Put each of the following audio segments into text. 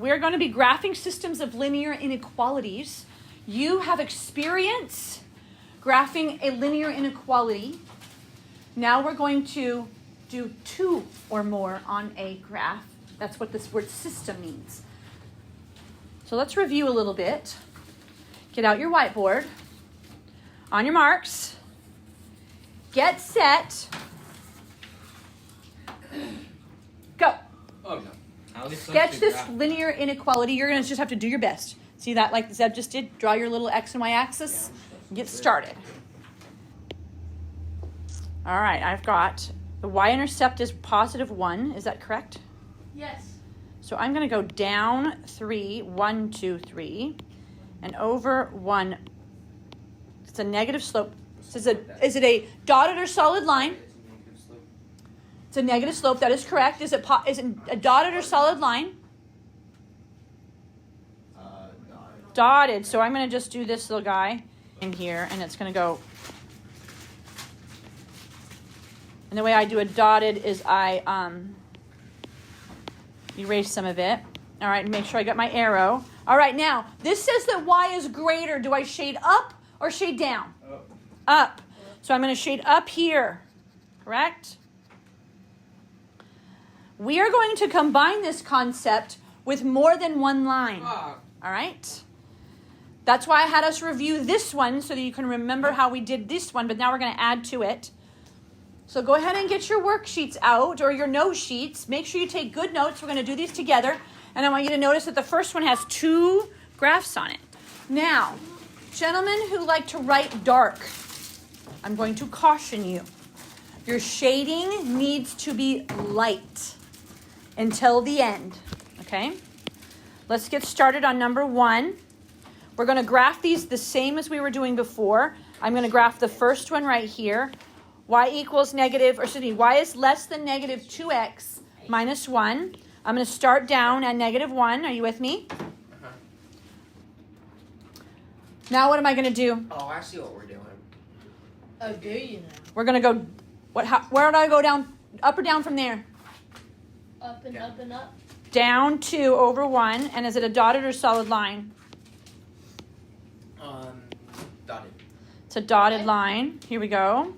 we're going to be graphing systems of linear inequalities. You have experience graphing a linear inequality. Now we're going to do 2 or more on a graph. That's what this word system means. So let's review a little bit. Get out your whiteboard. On your marks. Get set. Go. Oh, no. Sketch this linear inequality. You're going to just have to do your best. See that like Zeb just did? Draw your little X and Y axis. Get started. All right, I've got the y-intercept is positive 1. Is that correct? Yes. So I'm going to go down 3, 1, 2, 3, and over 1. It's a negative slope. So is it a dotted or solid line? It's a negative slope. That is correct. Is it a dotted or solid line? Dotted. So I'm going to just do this little guy in here, and it's going to go. And the way I do a dotted is I erase some of it. All right, and make sure I got my arrow. All right, now, this says that y is greater. Do I shade up or shade down? Up. So I'm going to shade up here, correct? We are going to combine this concept with more than one line. All right? That's why I had us review this one so that you can remember how we did this one, but now we're going to add to it. So go ahead and get your worksheets out or your note sheets. Make sure you take good notes. We're going to do these together. And I want you to notice that the first one has 2 graphs on it. Now, gentlemen who like to write dark, I'm going to caution you. Your shading needs to be light until the end. Okay? Let's get started on number 1. We're going to graph these the same as we were doing before. I'm going to graph the first one right here. Y is less than negative 2x minus 1. I'm going to start down at negative 1. Are you with me? Now what am I going to do? Oh, I see what we're doing. Oh, do you know? We're going to go, where do I go down? Up or down from there? Up and up and up. Down 2 over 1. And is it a dotted or solid line? Dotted. It's a dotted line. Here we go.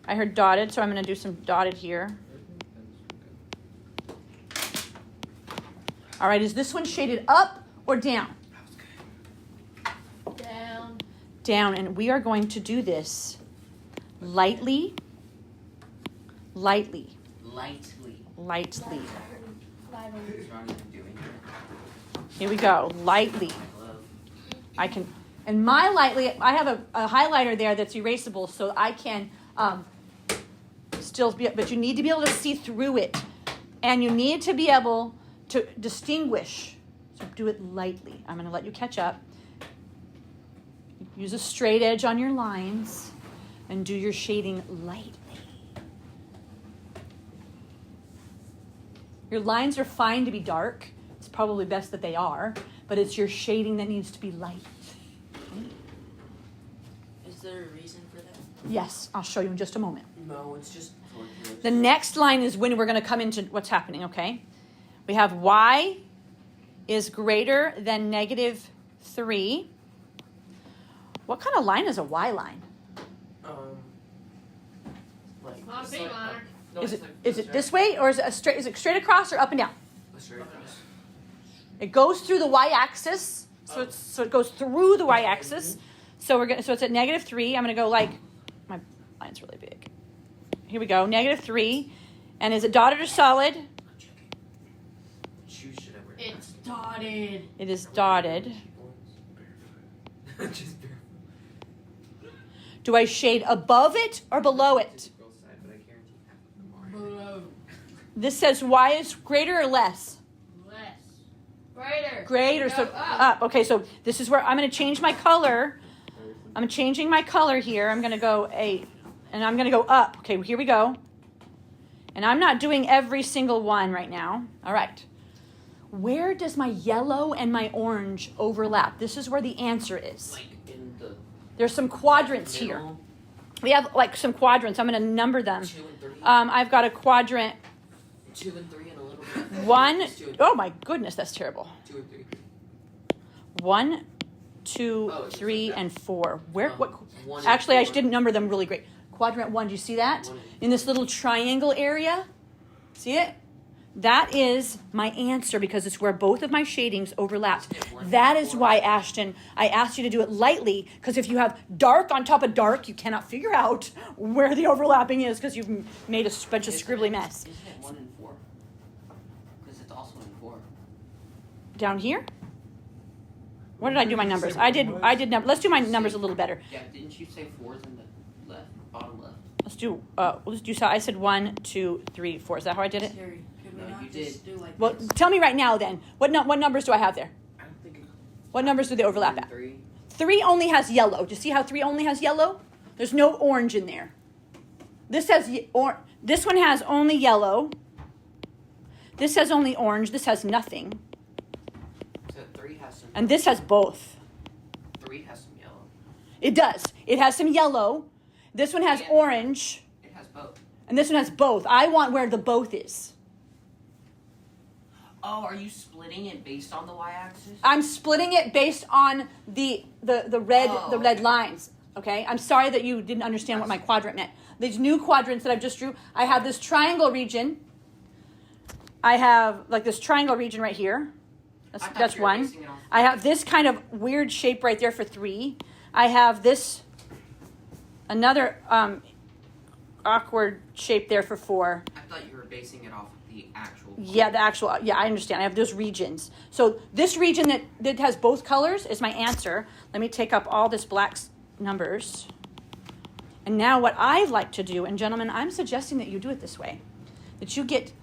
I heard dotted, so I'm going to do some dotted here. All right, is this one shaded up or down? Down. Down, and we are going to do this lightly. Lightly. Here we go, lightly. I can, and my lightly, I have a highlighter there that's erasable, so I can still be, but you need to be able to see through it. And you need to be able to distinguish. So do it lightly. I'm going to let you catch up. Use a straight edge on your lines and do your shading lightly. Your lines are fine to be dark. It's probably best that they are, but it's your shading that needs to be light. Is there a reason for that? Yes, I'll show you in just a moment. No, it's just... The next line is when we're going to come into what's happening, okay? We have y is greater than negative 3. What kind of line is a y line? Not a big line. No, Is it this way, or is it straight? Is it straight across or up and down? Straight across. It goes through the y-axis, so it goes through the y-axis. So it's at negative 3. I'm going to go like, my line's really big. Here we go, negative 3. And is it dotted or solid? It's dotted. It is dotted. Do I shade above it or below it? Below. This says y is greater or less? Less. Greater, so up. Okay, so this is where I'm going to change my color. I'm changing my color here. I'm going to go and I'm going to go up. Okay, here we go. And I'm not doing every single one right now. All right. Where does my yellow and my orange overlap? This is where the answer is. Like in the... There's some quadrants here. We have like some quadrants. I'm going to number them. 2 and 3. I've got a quadrant 2 and 3 and a little bit. One. Just 2 and Oh my goodness, that's terrible. 2 and 3. 1, 2, Oh, it's just 3, like that. and 4. Where? What? 1 and Actually, I 4. didn't number them really great. Quadrant 1. Do you see that? 1. In this little triangle area? See it? That is my answer because it's where both of my shadings overlap. That is why, Ashton, I asked you to do it lightly, because if you have dark on top of dark, you cannot figure out where the overlapping is because you've made a bunch of scribbly mess. Isn't it 1 and 4? Because it's also in 4. Down here? What did I do my numbers? I did let's do my numbers a little better. Yeah, didn't you say 4's in the left, bottom left? Let's do so. I said 1, 2, 3, 4. Is that how I did it? Terry, could we No, not you just do like Well, this? tell me right now then. What numbers do I have there? I don't think it's What numbers do they overlap 1 at? and 3. 3 only has yellow. Do you see how 3 only has yellow? There's no orange in there. This has this one has only yellow. This has only orange. This has nothing. So 3 has some. And this has both. 3 has some yellow. It does. It has some yellow. This one has Yeah. orange. It has both. And this one has both. I want where the both is. Oh, are you splitting it based on the y-axis? I'm splitting it based on the red lines. Okay? I'm sorry that you didn't understand what my quadrant meant. These new quadrants that I've just drew, I have this triangle region. I have like this triangle region right here. That's 1. I have this kind of weird shape right there for 3. I have this another awkward shape there for 4. I thought you were basing it off of the actual. Yeah, I understand. I have those regions. So this region that has both colors is my answer. Let me take up all this black numbers. And now what I like to do, and gentlemen, I'm suggesting that you do it this way, that you get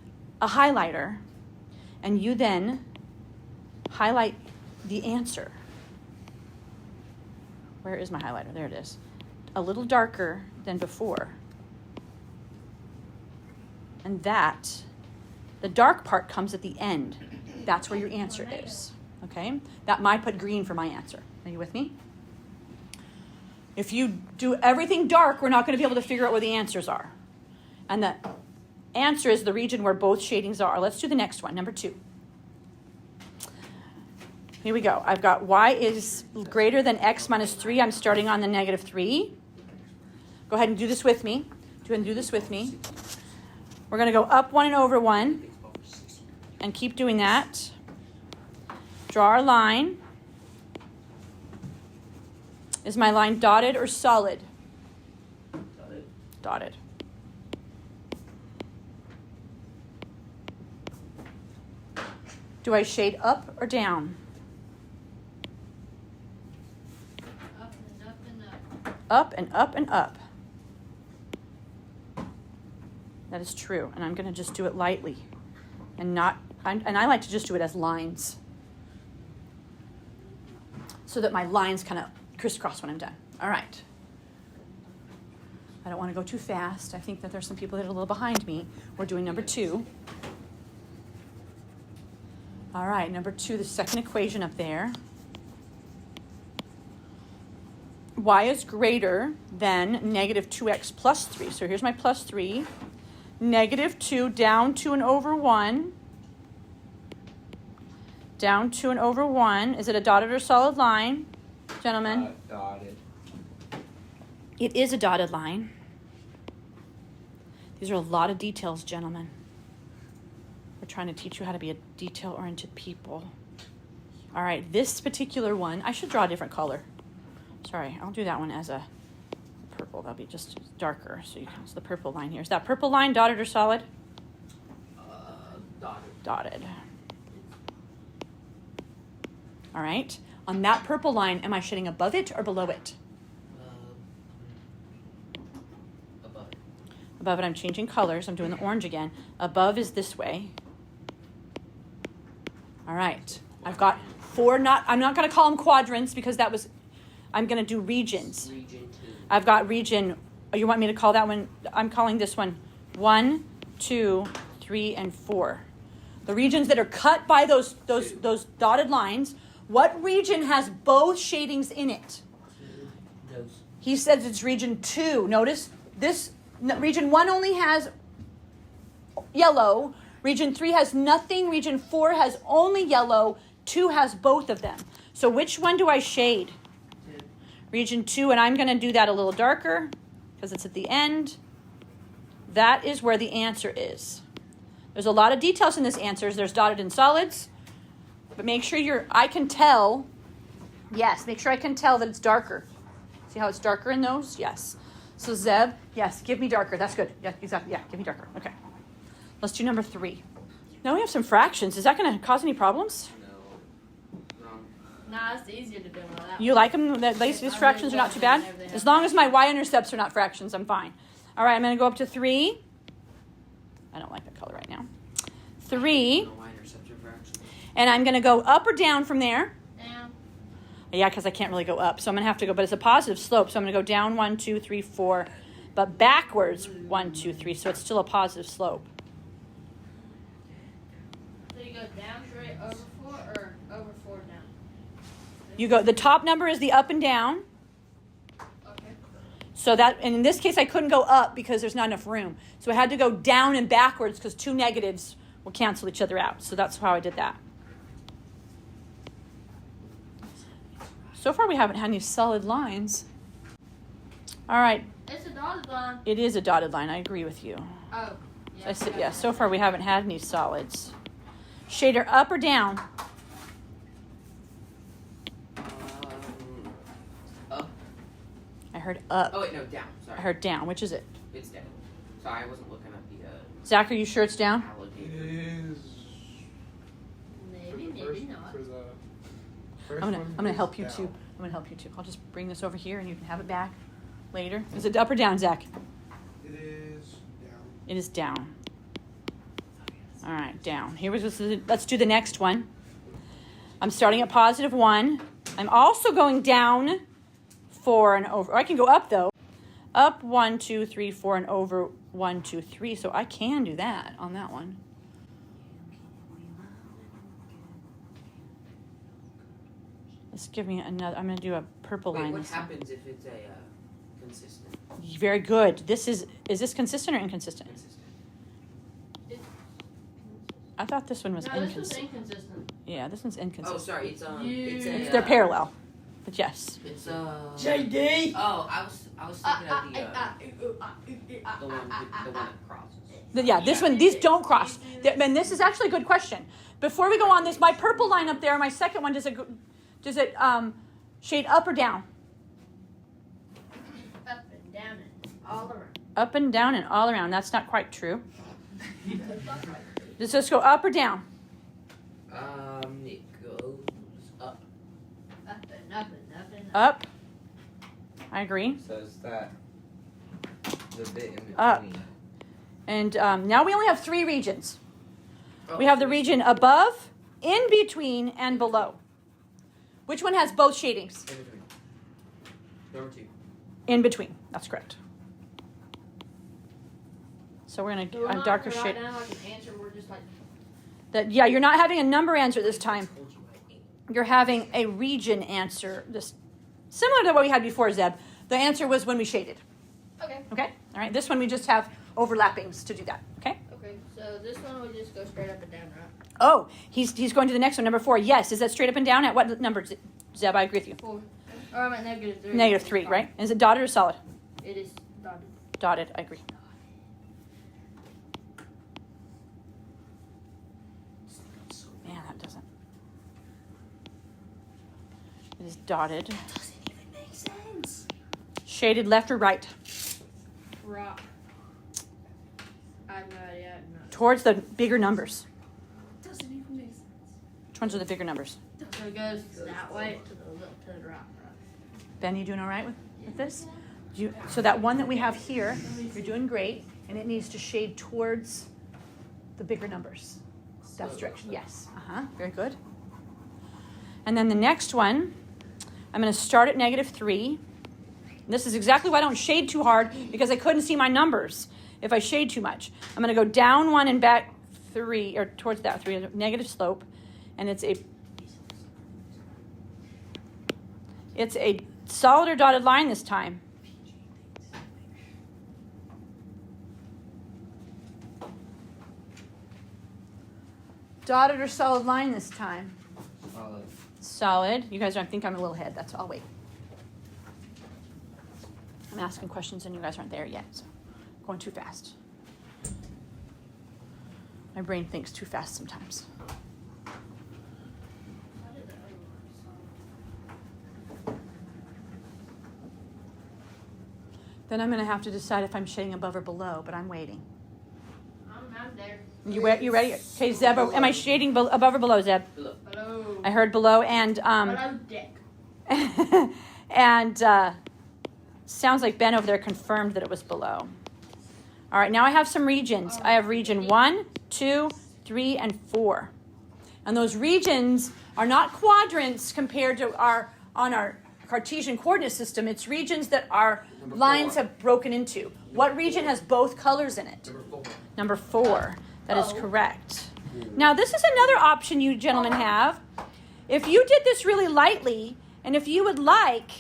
a highlighter and you then highlight the answer. Where is my highlighter? There it is. A little darker than before. And the dark part comes at the end. That's where your answer is. Okay? That might put green for my answer. Are you with me? If you do everything dark, we're not going to be able to figure out where the answers are. And the answer is the region where both shadings are. Let's do the next one, number 2. Here we go. I've got y is greater than x minus 3. I'm starting on the negative 3. Go ahead and do this with me. Go ahead and do this with me. We're going to go up 1 and over 1 and keep doing that. Draw our line. Is my line dotted or solid? Dotted. Do I shade up or down? Up and up and up. Up and up and up. That is true. And I'm going to just do it lightly. And I like to just do it as lines. So that my lines kind of crisscross when I'm done. All right. I don't want to go too fast. I think that there's some people that are a little behind me. We're doing number 2. All right, number 2, the second equation up there. Y is greater than negative 2x plus 3. So here's my plus 3. Negative 2 down 2 and over 1. Down 2 and over 1. Is it a dotted or solid line, gentlemen? Dotted. It is a dotted line. These are a lot of details, gentlemen. We're trying to teach you how to be a detail-oriented people. All right, this particular one, I should draw a different color. Sorry, I'll do that one as a purple. That'll be just darker. So you can see the purple line here. Is that purple line dotted or solid? Dotted. Dotted. All right. On that purple line, am I shading above it or below it? Above it. Above it, I'm changing colors. I'm doing the orange again. Above is this way. All right. I've got 4, I'm not going to call them quadrants because I'm going to do regions. Region 2. I've got region, you want me to call that one, I'm calling this one 1, 2, 3, and 4. The regions that are cut by those dotted lines, what region has both shadings in it? Those. He says it's region 2. Notice this region 1 only has yellow. Region 3 has nothing. Region 4 has only yellow. 2 has both of them. So which one do I shade? Region 2, and I'm going to do that a little darker because it's at the end. That is where the answer is. There's a lot of details in this answer. There's dotted and solids, but make sure I can tell. Yes, make sure I can tell that it's darker. See how it's darker in those? Yes. So Zeb, yes, give me darker. That's good. Yeah, exactly. Yeah, give me darker. Okay. Let's do number 3. Now we have some fractions. Is that going to cause any problems? No. Nah, it's easier to do with that. You like them? These fractions are not too bad? As long as my y-intercepts are not fractions, I'm fine. All right, I'm going to go up to 3. I don't like that color right now. 3. No y-intercepts are fractions. And I'm going to go up or down from there. Down. Yeah, because I can't really go up. So I'm going to have to go, but it's a positive slope. So I'm going to go down 1, 2, 3, 4, but backwards 1, 2, 3. So it's still a positive slope. So you go down straight over 4 or over 4 down? You go, the top number is the up and down. Okay. So that, and in this case, I couldn't go up because there's not enough room. So I had to go down and backwards because 2 negatives will cancel each other out. So that's how I did that. So far, we haven't had any solid lines. All right. It's a dotted line. It is a dotted line. I agree with you. Oh. I said, yeah, so far we haven't had any solids. Shader up or down? Up. I heard up. Oh, wait, no, down. Sorry. I heard down. Which is it? It's down. Sorry, I wasn't looking at the Zach, are you sure it's down? alligator. Is Maybe, for the maybe first- not. for the first I'm one gonna is help you down. too. I'm gonna help you too. I'll just bring this over here and you can have it back later. Is it up or down, Zach? It is down. It is down. All right, down. Here was let's do the next one. I'm starting at positive 1. I'm also going down 4 and over. Or I can go up though. Up 1, 2, 3, 4 and over 1, 2, 3. So I can do that on that one. Let's give me another. I'm going to do a purple Wait, line. what this time. happens if it's a consistent? Very good. Is this consistent or inconsistent? Consistent. I thought this one was No, this was inconsistent. inconsistent. Yeah, this one's inconsistent. Oh, sorry, it's You- They're parallel. But yes. It's JD! Oh, I was thinking of the one that crosses. Yeah, this one, these don't cross. And this is actually a good question. Before we go on this, my purple line up there, my second one, does it shade up or down? Up and down and all around. Up and down and all around. That's not quite true. Does this go up or down? It goes up. Up and up and up and up. Up. I agree. So is that the bit in between? Up. And now we only have 3 regions. Oh, We have the region above, in between, and below. Which one has both shadings? in between. Number 2. In between. That's correct. So we're going So to we're not darker gonna shade. write down like an answer. We're just like Yeah, you're not having a number answer this time. Told you I ain't. You're having a region answer. This similar to what we had before, Zeb. The answer was when we shaded. okay. Okay? All right. This one we just have overlappings to do that. Okay? Okay. So this one we just go straight up and down, right? Oh, he's going to the next one, number 4. Yes. Is that straight up and down? At what number, Zeb? I agree with you. 4. Or I'm at -3. -3, right? Is it dotted or solid? It is dotted. Dotted. I agree. Man, that doesn't. It is dotted. Doesn't even make sense. Shaded left or right? Rock. I have no idea. No. Towards the bigger numbers. Doesn't even make sense. Which ones are the bigger numbers? So it goes that way to the rock. Ben, you doing all right with this? So that one that we have here, you're doing great, and it needs to shade towards the bigger numbers. That's direction. Yes. Very good. And then the next one, I'm going to start at -3. This is exactly why I don't shade too hard, because I couldn't see my numbers if I shade too much. I'm going to go down 1 and back 3, or towards that 3, negative slope, and it's a solid or dotted line this time. Dotted or solid line this time? Solid. Solid. You guys don't think I'm a little ahead. That's all. I'll wait. I'm asking questions and you guys aren't there yet. So going too fast. My brain thinks too fast sometimes. Then I'm going to have to decide if I'm shading above or below, but I'm waiting. I'm there. You ready? Okay, Zeb, am I shading above or below, Zeb? Below. I heard below and Below deck. and sounds like Ben over there confirmed that it was below. All right, now I have some regions. I have region 1, 2, 3, and 4. And those regions are not quadrants compared to our Cartesian coordinate system. It's regions that our lines have broken into. What region has both colors in it? Number 4. That is correct. Now, this is another option you gentlemen have. If you did this really lightly, and if you would like,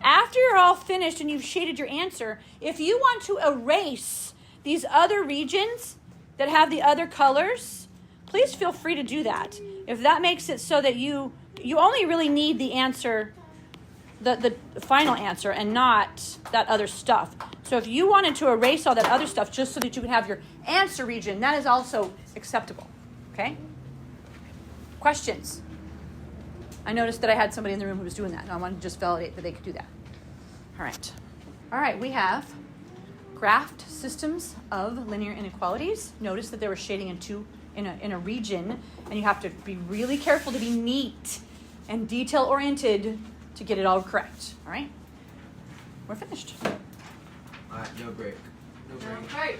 after you're all finished and you've shaded your answer, if you want to erase these other regions that have the other colors, please feel free to do that. If that makes it so that you only really need the answer, the final answer, and not that other stuff. So if you wanted to erase all that other stuff just so that you can have your answer region, that is also acceptable. Okay? Questions? I noticed that I had somebody in the room who was doing that, and I wanted to just validate that they could do that. All right. All right, we have graphed systems of linear inequalities. Notice that they were shading in a region, and you have to be really careful to be neat and detail-oriented to get it all correct. All right? We're finished. Alright, no break. No break. Okay.